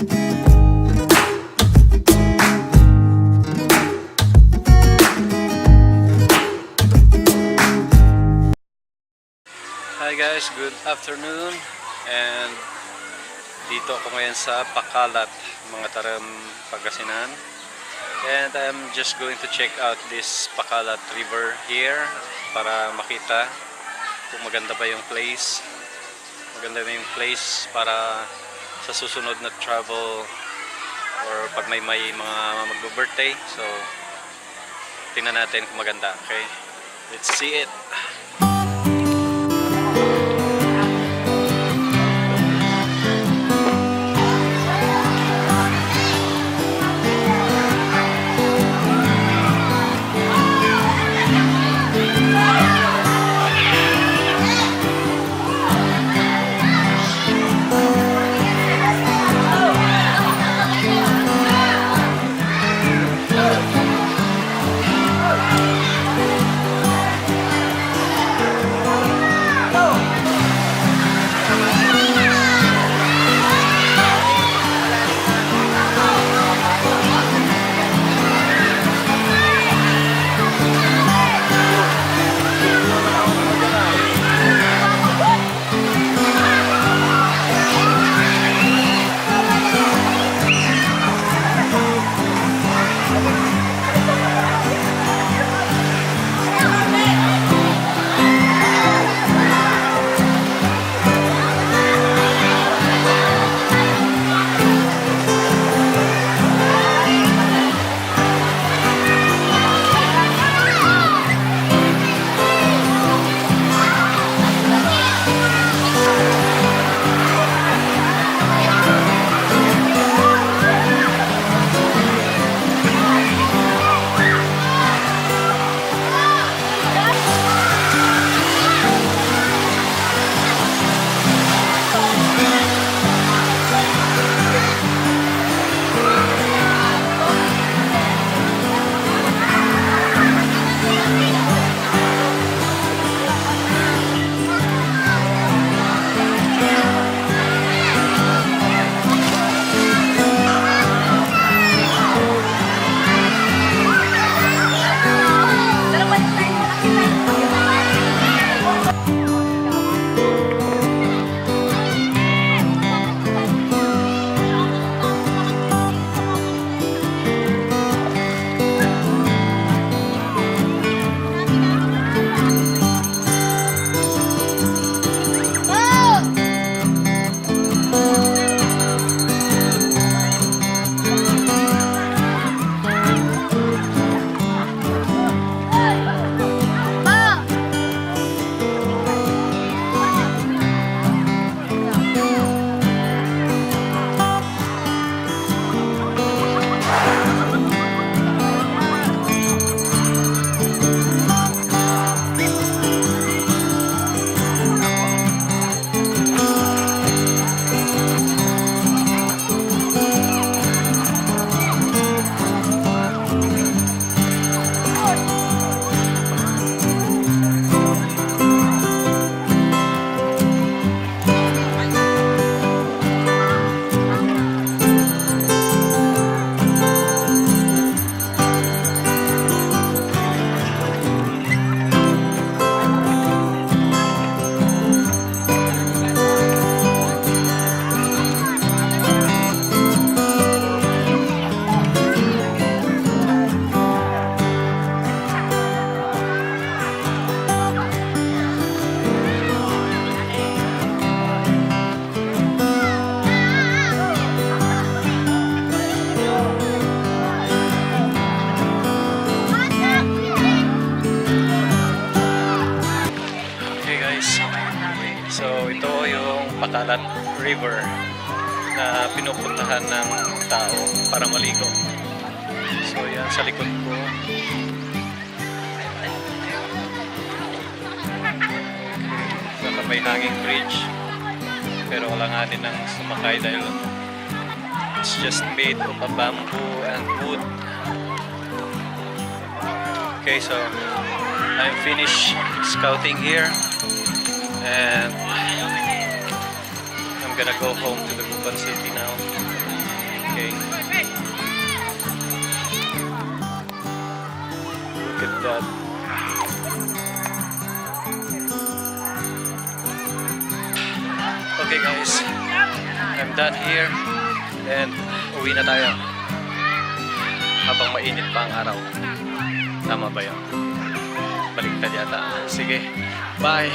Hi guys, good afternoon, and dito ako ngayon sa Bacalat, mga Taram, Pangasinan, and I'm just going to check out this Bacalat River here para makita kung maganda ba yung place, para sa susunod na travel or pag may mga magbo-birthday. So tingnan natin kung maganda. Okay, let's see it. Bacalat River na pinupuntahan ng tao para maligo. So yan sa likod ko. Saka may hanging bridge. Pero wala nga din ng sumakay dahil it's just made of a bamboo and wood. Okay, so I'm finished scouting here and I'm gonna go home to the Guban City now. Okay. Look at that. Okay guys, I'm done here and uwi na tayo habang mainit pa ang araw. Tama ba yun? Baliktad yata. Sige, bye!